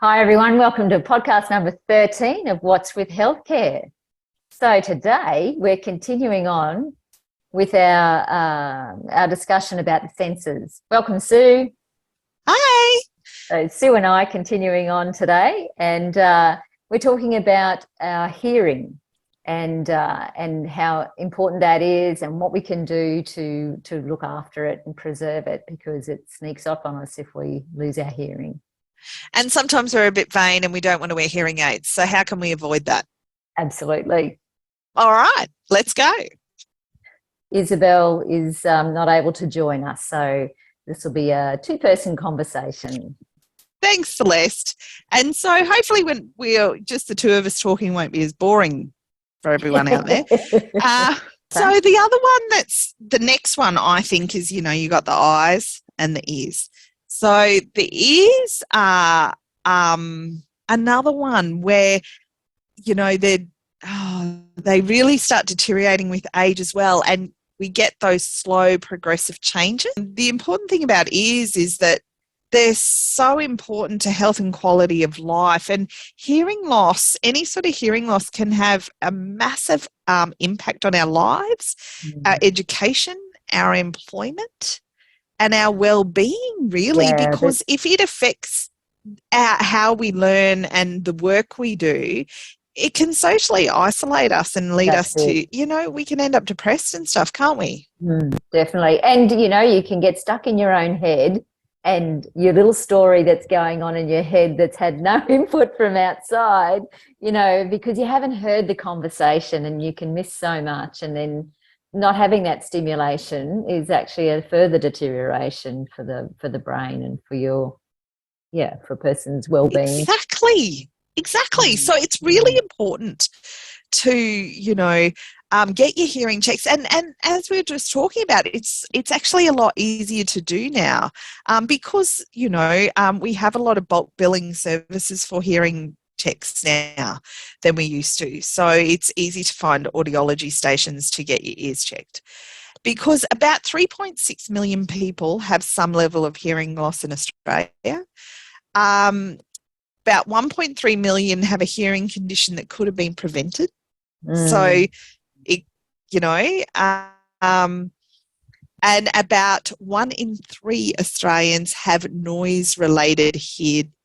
Hi, everyone. Welcome to podcast number 13 of What's with Healthcare. So today we're continuing on with our discussion about the senses. Welcome, Sue. Hi. So Sue and I continuing on today, and we're talking about our hearing and how important that is and what we can do to look after it and preserve it, because it sneaks up on us if we lose our hearing. And sometimes we're a bit vain and we don't want to wear hearing aids. So how can we avoid that? Absolutely. All right, let's go. Isabel is not able to join us, so this will be a two-person conversation. Thanks, Celeste. And so hopefully when we're just the two of us talking won't be as boring for everyone out there. So the other one that's the next one I think is, you got the eyes and the ears. So the ears are another one where, they really start deteriorating with age as well, and we get those slow progressive changes. The important thing about ears is that they're so important to health and quality of life, and hearing loss, any sort of hearing loss can have a massive impact on our lives, our education, our employment, and our well-being, really, because if it affects how we learn and the work we do, it can socially isolate us and lead us to, we can end up depressed and stuff, can't we? Definitely. And, you can get stuck in your own head and your little story that's going on in your head that's had no input from outside, because you haven't heard the conversation, and you can miss so much. And then not having that stimulation is actually a further deterioration for the brain and for for a person's well-being. Exactly. So it's really important to, get your hearing checks. And as we were just talking about, it's actually a lot easier to do now because, we have a lot of bulk billing services for hearing checks now than we used to. So it's easy to find audiology stations to get your ears checked, because about 3.6 million people have some level of hearing loss in Australia. About 1.3 million have a hearing condition that could have been prevented. So, and about 1 in 3 Australians have noise-related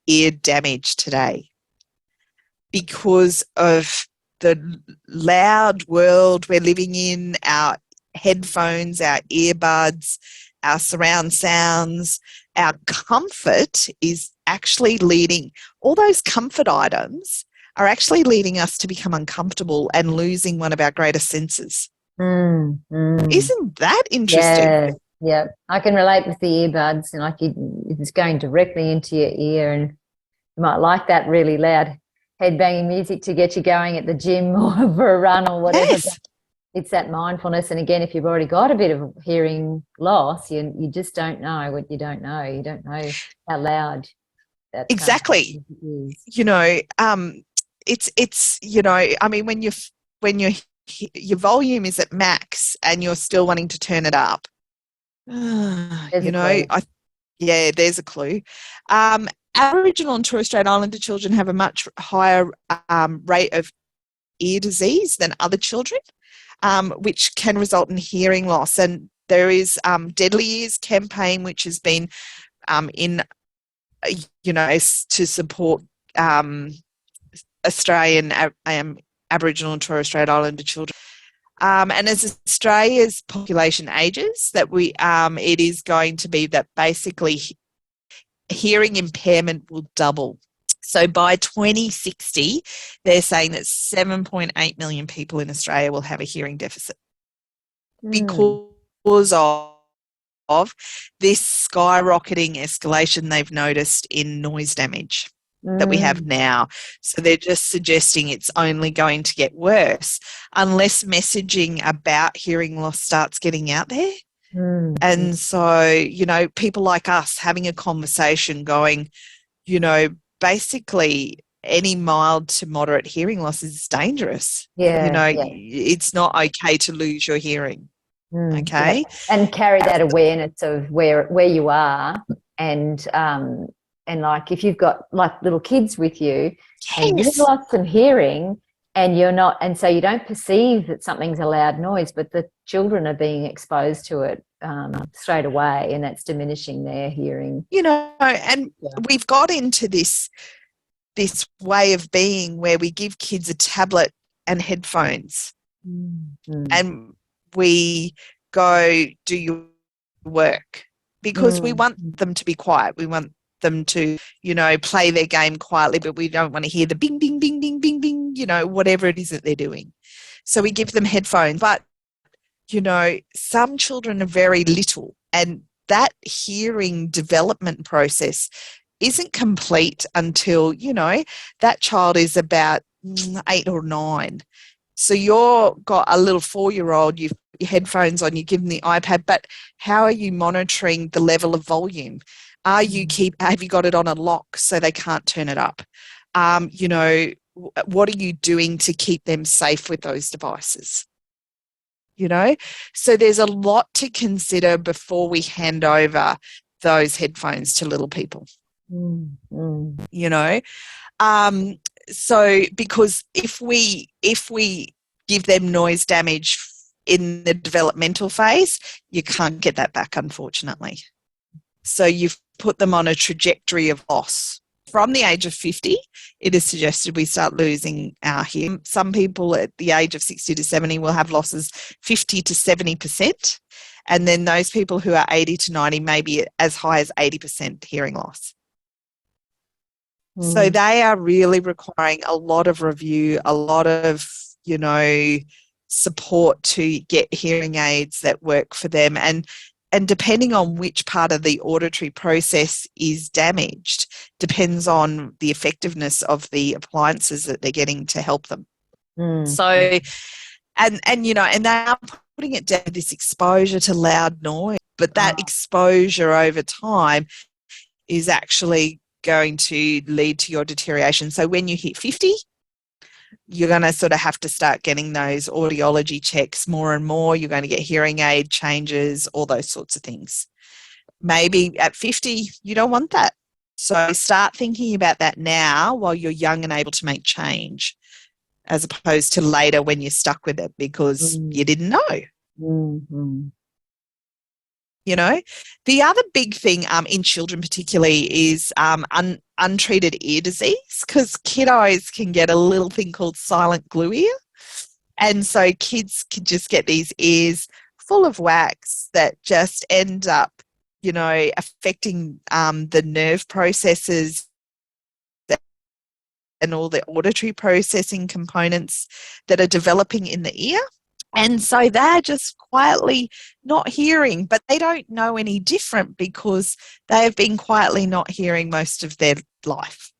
ear damage today, because of the loud world we're living in, our headphones, our earbuds, our surround sounds, our comfort is actually leading, all those comfort items are actually leading us to become uncomfortable and losing one of our greatest senses. Isn't that interesting? Yeah. I can relate with the earbuds, and it's going directly into your ear, and you might like that really loud head-banging music to get you going at the gym or for a run or whatever. Yes. It's that mindfulness. And again, if you've already got a bit of hearing loss, you just don't know what you don't know. You don't know how loud that exactly is. It's I mean, when your volume is at max and you're still wanting to turn it up, there's a clue. Aboriginal and Torres Strait Islander children have a much higher rate of ear disease than other children, which can result in hearing loss. And there is Deadly Ears campaign, which has been to support Australian Aboriginal and Torres Strait Islander children. And as Australia's population ages, that it is going to be that basically hearing impairment will double. So by 2060, they're saying that 7.8 million people in Australia will have a hearing deficit because of this skyrocketing escalation they've noticed in noise damage that we have now. So they're just suggesting it's only going to get worse unless messaging about hearing loss starts getting out there. And so, people like us having a conversation going, basically any mild to moderate hearing loss is dangerous. It's not okay to lose your hearing. Okay. And carry that awareness of where you are, and And like if you've got like little kids with you and you've Yes. lost some hearing and you're not, and so you don't perceive that something's a loud noise, but the children are being exposed to it straight away, and that's diminishing their hearing. You know, and we've got into this way of being where we give kids a tablet and headphones and we go do your work because we want them to be quiet. We want them to, you know, play their game quietly, but we don't want to hear the bing, bing, bing, bing, bing, bing, you know, whatever it is that they're doing. So we give them headphones. But, you know, some children are very little, and that hearing development process isn't complete until, you know, that child is about 8 or 9. So you've got a little 4-year-old, you've your headphones on, you give them the iPad, but how are you monitoring the level of volume? Have you got it on a lock so they can't turn it up? You know, what are you doing to keep them safe with those devices? You know, so there's a lot to consider before we hand over those headphones to little people. You know, so because if we give them noise damage in the developmental phase, you can't get that back, unfortunately. So you've put them on a trajectory of loss. From the age of 50, it is suggested we start losing our hearing. Some people at the age of 60 to 70 will have losses 50 to 70%. And then those people who are 80 to 90 may be as high as 80% hearing loss. So they are really requiring a lot of review, a lot of, you know, support to get hearing aids that work for them. And depending on which part of the auditory process is damaged depends on the effectiveness of the appliances that they're getting to help them. So, and you know, and they are putting it down to this exposure to loud noise, but that exposure over time is actually going to lead to your deterioration. So when you hit 50, you're going to sort of have to start getting those audiology checks more and more. You're going to get hearing aid changes, all those sorts of things. Maybe at 50, you don't want that. So start thinking about that now while you're young and able to make change, as opposed to later when you're stuck with it because you didn't know. You know, the other big thing in children particularly is untreated ear disease, because kiddos can get a little thing called silent glue ear. And so kids can just get these ears full of wax that just end up, you know, affecting the nerve processes and all the auditory processing components that are developing in the ear. And so they're just quietly not hearing, but they don't know any different because they have been quietly not hearing most of their life.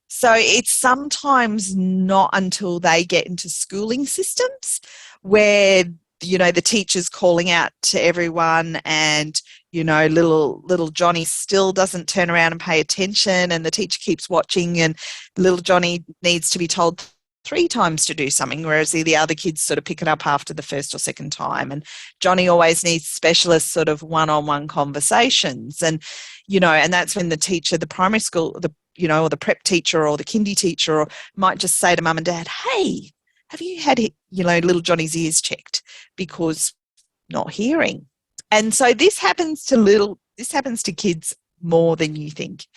So it's sometimes not until they get into schooling systems where, you know, the teacher's calling out to everyone and, you know, little Johnny still doesn't turn around and pay attention, and the teacher keeps watching, and little Johnny needs to be told 3 times to do something, whereas the other kids sort of pick it up after the first or second time. And Johnny always needs specialist sort of one-on-one conversations. And, you know, and that's when the teacher, the primary school, you know, or the prep teacher or the kindy teacher might just say to mum and dad, hey, have you had, you know, little Johnny's ears checked because not hearing? And so this happens to kids more than you think.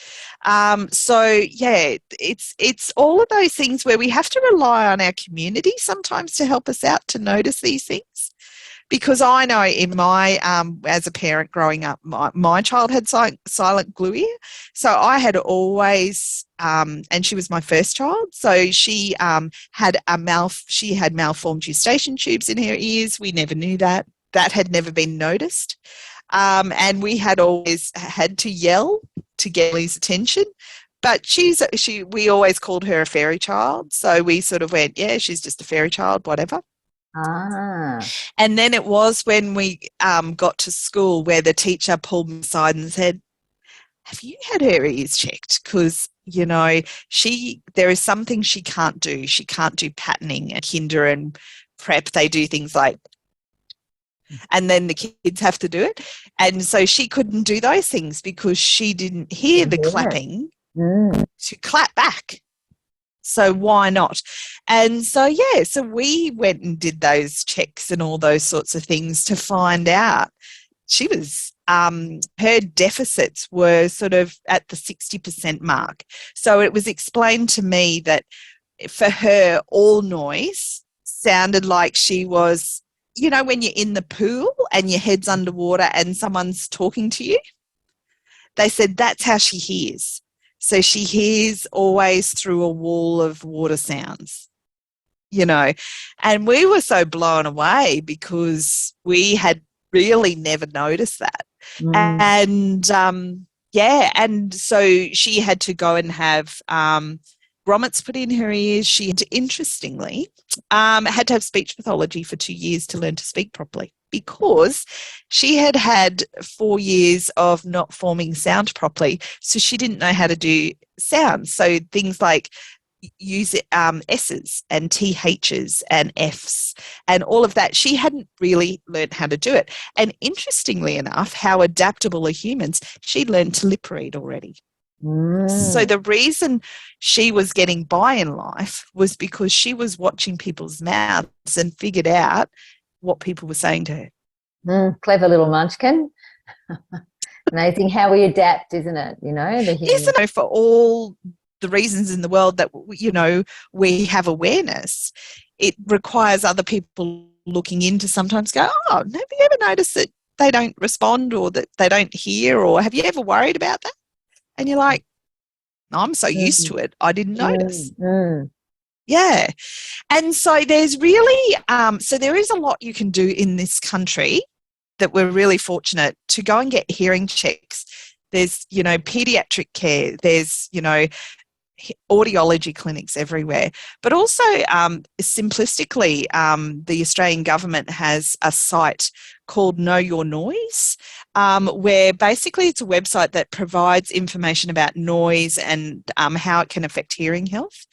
So yeah, it's all of those things where we have to rely on our community sometimes to help us out to notice these things. Because I know in my, as a parent growing up, my child had silent glue ear. So I had always, and she was my first child. So she had malformed eustachian tubes in her ears. We never knew that. That had never been noticed. And we had always had to yell to get Lily's attention. But we always called her a fairy child. So we sort of went, yeah, she's just a fairy child, whatever. And then it was when we got to school where the teacher pulled me aside and said, have you had her ears checked? Because, you know, there is something she can't do. She can't do patterning at kinder and prep. They do things like and then the kids have to do it. And so she couldn't do those things because she didn't hear the clapping to clap back. So why not? And so, yeah, so we went and did those checks and all those sorts of things to find out she was, her deficits were sort of at the 60% mark. So it was explained to me that for her, all noise sounded like she was, you know, when you're in the pool and your head's underwater and someone's talking to you, they said that's how she hears. So she hears always through a wall of water sounds, you know. And we were so blown away because we had really never noticed that. And, yeah, and so she had to go and have grommets put in her ears. She had to, interestingly, had to have speech pathology for 2 years to learn to speak properly because she had had 4 years of not forming sound properly. So she didn't know how to do sounds. So things like use S's and THs and Fs and all of that. She hadn't really learned how to do it. And interestingly enough, how adaptable are humans? She learned to lip read already. So the reason she was getting by in life was because she was watching people's mouths and figured out what people were saying to her. Clever little munchkin. Amazing how we adapt, isn't it? You know, the human. Isn't it, for all the reasons in the world that, you know, we have awareness, it requires other people looking in to sometimes go, oh, have you ever noticed that they don't respond or that they don't hear, or have you ever worried about that? And you're like, I'm so used to it, I didn't notice. Yeah. And so there's really, so there is a lot you can do in this country that we're really fortunate to go and get hearing checks. There's, you know, pediatric care. There's, you know, audiology clinics everywhere. But also, simplistically, the Australian government has a site called Know Your Noise, where basically it's a website that provides information about noise and how it can affect hearing health.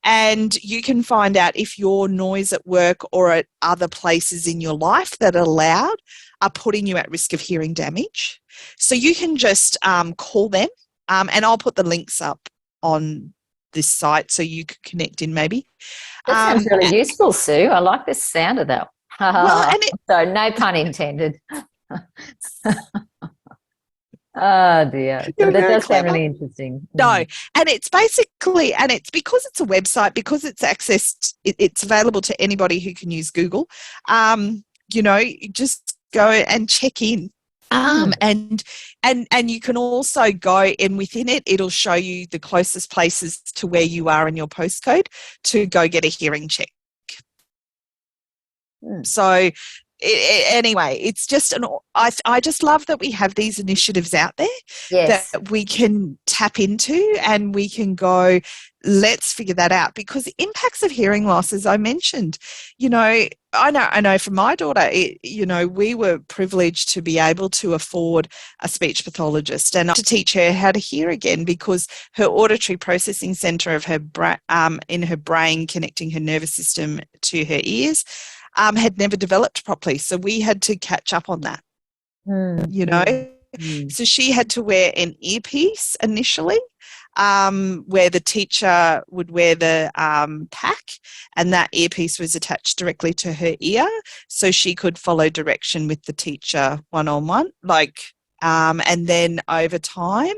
And you can find out if your noise at work or at other places in your life that are loud are putting you at risk of hearing damage. So you can just call them, and I'll put the links up on this site so you can connect in maybe. That sounds really useful, Sue. I like the sound of that. Well, and so no pun intended. Oh dear. That does sound really interesting. No, and it's basically, and it's because it's a website, because it's accessed, it's available to anybody who can use Google. You know, just go and check in. And you can also go, and within it, it'll show you the closest places to where you are in your postcode to go get a hearing check. So anyway, it's just I just love that we have these initiatives out there that we can tap into, and we can go, let's figure that out, because the impacts of hearing loss, as I mentioned, you know, I know for my daughter, you know, we were privileged to be able to afford a speech pathologist and to teach her how to hear again, because her auditory processing centre of her in her brain, connecting her nervous system to her ears, had never developed properly. So we had to catch up on that, you know. So she had to wear an earpiece initially, where the teacher would wear the pack, and that earpiece was attached directly to her ear, so she could follow direction with the teacher one-on-one. And then over time,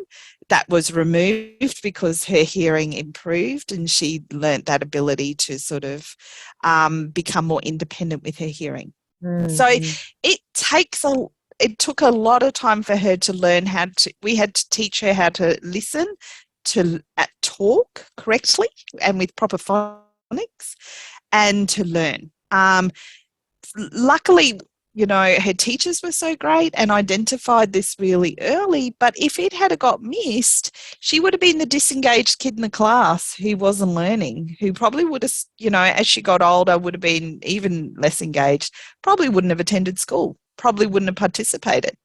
that was removed because her hearing improved, and she learnt that ability to sort of become more independent with her hearing. So it took a lot of time for her to learn we had to teach her how to listen, to talk correctly and with proper phonics, and to learn. Luckily, you know, her teachers were so great and identified this really early, but if it had got missed, she would have been the disengaged kid in the class who wasn't learning, who probably would have, you know, as she got older, would have been even less engaged, probably wouldn't have attended school, probably wouldn't have participated,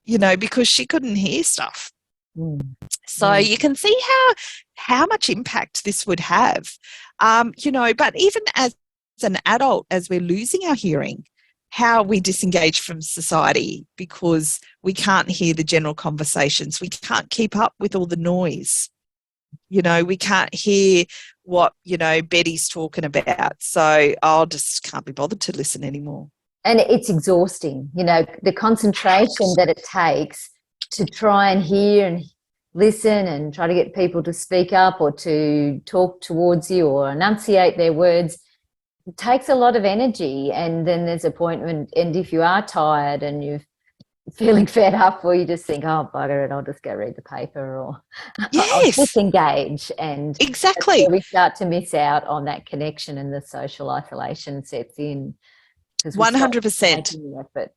you know, because she couldn't hear stuff. So you can see how much impact this would have, you know. But even as an adult, as we're losing our hearing, how we disengage from society because we can't hear the general conversations. We can't keep up with all the noise. We can't hear what, Betty's talking about. So I'll just can't be bothered to listen anymore. And it's exhausting, the concentration that it takes to try and hear and listen and try to get people to speak up or to talk towards you or enunciate their words. It takes a lot of energy. And then there's a point when, and if you are tired and you're feeling fed up, or you just think, oh, bugger it, I'll just go read the paper, or I'll disengage. And exactly, that's where we start to miss out on that connection, and the social isolation sets in. 100%.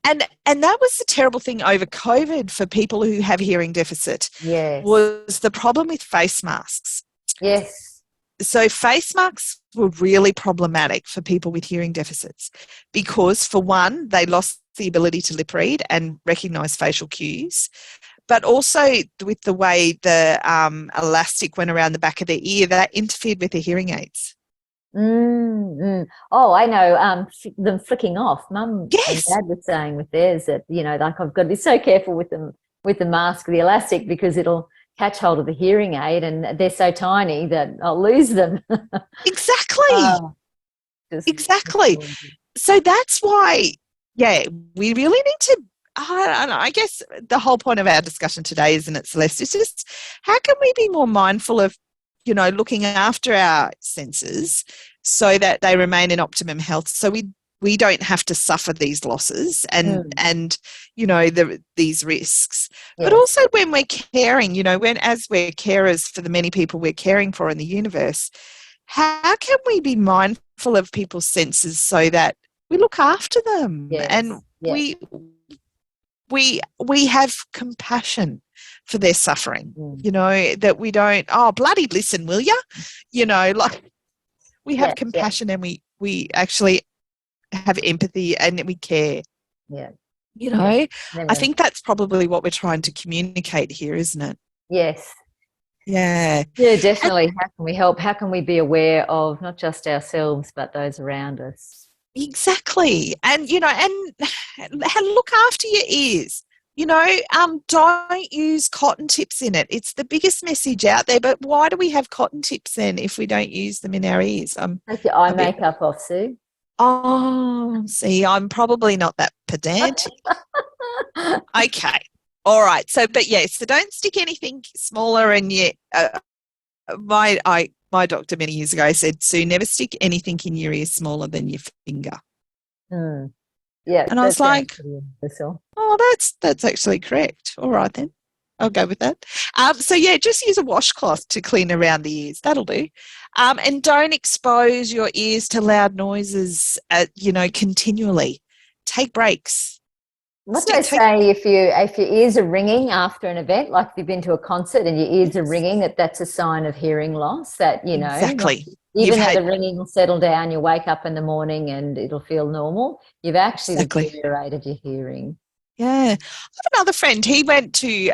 And that was the terrible thing over COVID for people who have hearing deficit. Yes. Was the problem with face masks. Yes. So face masks were really problematic for people with hearing deficits because, for one, they lost the ability to lip read and recognise facial cues, but also with the way the elastic went around the back of their ear, that interfered with their hearing aids. Mm-hmm. Oh, I know, them flicking off. Mum and Dad were saying with theirs that, like, I've got to be so careful with them, with the mask, the elastic, because it'll catch hold of the hearing aid and they're so tiny that I'll lose them. Exactly. Exactly. So that's why, we really need to, I don't know, I guess the whole point of our discussion today, isn't it, Celeste? It's just how can we be more mindful of, looking after our senses so that they remain in optimum health, so we don't have to suffer these losses and these risks. Yes. But also when we're caring, as we're carers for the many people we're caring for in the universe, how can we be mindful of people's senses so that we look after them? Yes. And we have compassion for their suffering, that we don't, oh, bloody listen, will you? Like we have compassion and we actually have empathy and we care. Yeah. I think that's probably what we're trying to communicate here, isn't it? Yes. Yeah. Yeah, definitely. How can we help? How can we be aware of not just ourselves, but those around us? Exactly. And, and look after your ears. Don't use cotton tips in it. It's the biggest message out there, but why do we have cotton tips then if we don't use them in our ears? Take your eye makeup off, Sue. Oh, see, I'm probably not that pedantic. Okay. All right. So don't stick anything smaller in your, my doctor many years ago said, Sue, never stick anything in your ear smaller than your finger. Mm. Yeah. And I was like, oh, that's actually correct. All right then. I'll go with that. Just use a washcloth to clean around the ears. That'll do. And don't expose your ears to loud noises, continually. Take breaks. What do I say if your ears are ringing after an event, like if you've been to a concert and your ears are ringing, that's a sign of hearing loss, that, Exactly. Even though the ringing will settle down, you wake up in the morning and it'll feel normal, you've actually deteriorated your hearing. Yeah. I have another friend. He went to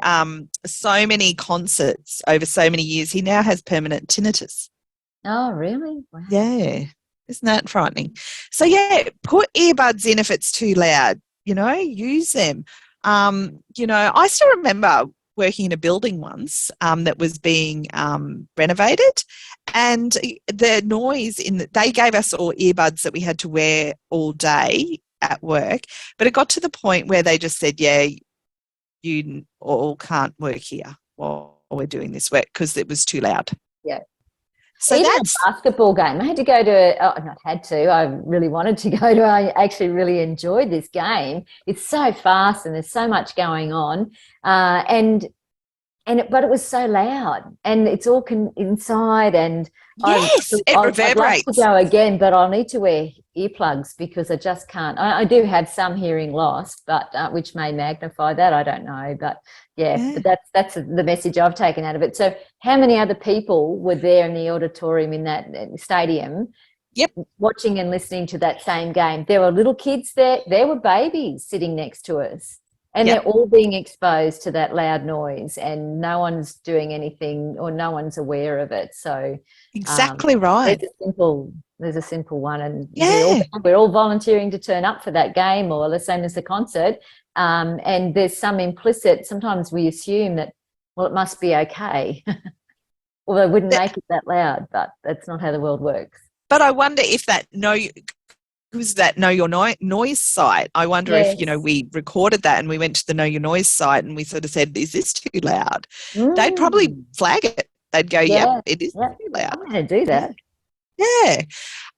so many concerts over so many years. He now has permanent tinnitus. Oh, really? Wow. Yeah. Isn't that frightening? So, put earbuds in if it's too loud, use them. I still remember working in a building once that was being renovated, and the noise they gave us all earbuds that we had to wear all day at work, but it got to the point where they just said, you all can't work here while we're doing this work because it was too loud. Yeah. So even that's a basketball game. I had to go to, not had to, I really wanted to go to, I actually really enjoyed this game. It's so fast and there's so much going on. But it was so loud and it's all inside, and it reverberates. I'd like to go again, but I'll need to wear earplugs because I just can't. I do have some hearing loss, but which may magnify that. I don't know, but but that's the message I've taken out of it. So, how many other people were there in the auditorium in that stadium? Yep, watching and listening to that same game. There were little kids there. There were babies sitting next to us. And they're all being exposed to that loud noise, and no one's doing anything or no one's aware of it. So exactly right. There's a simple There's a simple one, and Yeah. we're all volunteering to turn up for that game, or the same as the concert. And there's some implicit. Sometimes we assume that, well, it must be okay, or they wouldn't make it that loud. But that's not how the world works. But I wonder if that Know Your Noise site. I wonder if, Yes. we recorded that and we went to the Know Your Noise site and we sort of said, is this too loud? They'd probably flag it. They'd go, yep, it is too loud. I'm going to do that. Yeah.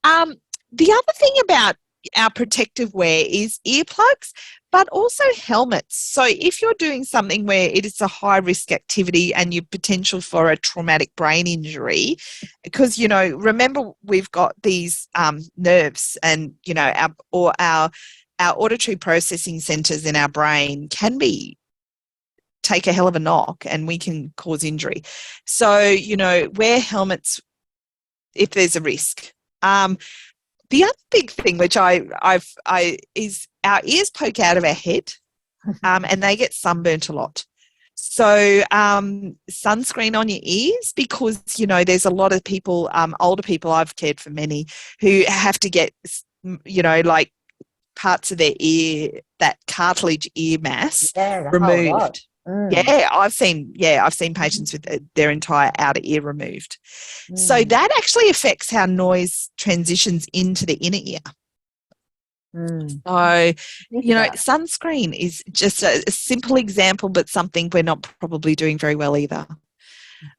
The other thing about our protective wear is earplugs, but also helmets. So if you're doing something where it is a high risk activity and your potential for a traumatic brain injury, because, remember we've got these nerves and, our auditory processing centers in our brain can take a hell of a knock and we can cause injury. So, wear helmets if there's a risk. The other big thing, which is our ears poke out of our head, and they get sunburnt a lot. So sunscreen on your ears, because there's a lot of people, older people, I've cared for many, who have to get like parts of their ear, that cartilage ear mass, removed. Yeah, I've seen patients with their entire outer ear removed. So that actually affects how noise transitions into the inner ear. So, sunscreen is just a simple example, but something we're not probably doing very well either.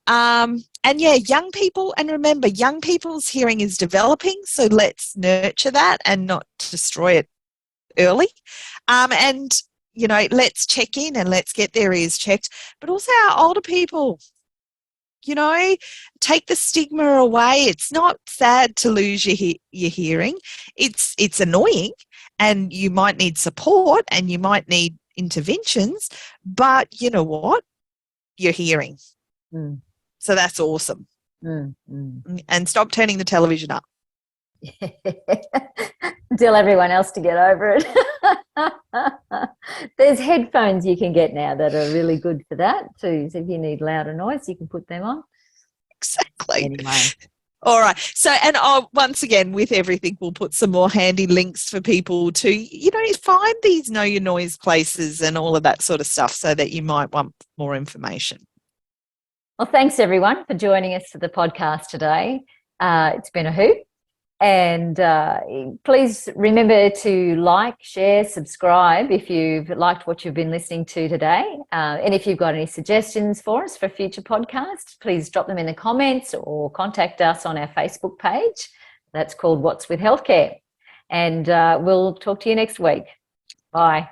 And young people, and remember, young people's hearing is developing, so let's nurture that and not destroy it early. Let's check in and let's get their ears checked. But also our older people, take the stigma away. It's not sad to lose your hearing. It's annoying, and you might need support and you might need interventions, but you know what? You're hearing. So that's awesome. And stop turning the television up. Tell everyone else to get over it. There's headphones you can get now that are really good for that too. So if you need louder noise, you can put them on. Exactly. Anyway. All right. So, and once again, with everything, we'll put some more handy links for people to, find these Know Your Noise places and all of that sort of stuff, so that you might want more information. Well, thanks everyone for joining us for the podcast today. It's been a hoot. And please remember to like, share, subscribe if you've liked what you've been listening to today. And if you've got any suggestions for us for future podcasts, please drop them in the comments or contact us on our Facebook page. That's called What's with Healthcare. And we'll talk to you next week. Bye.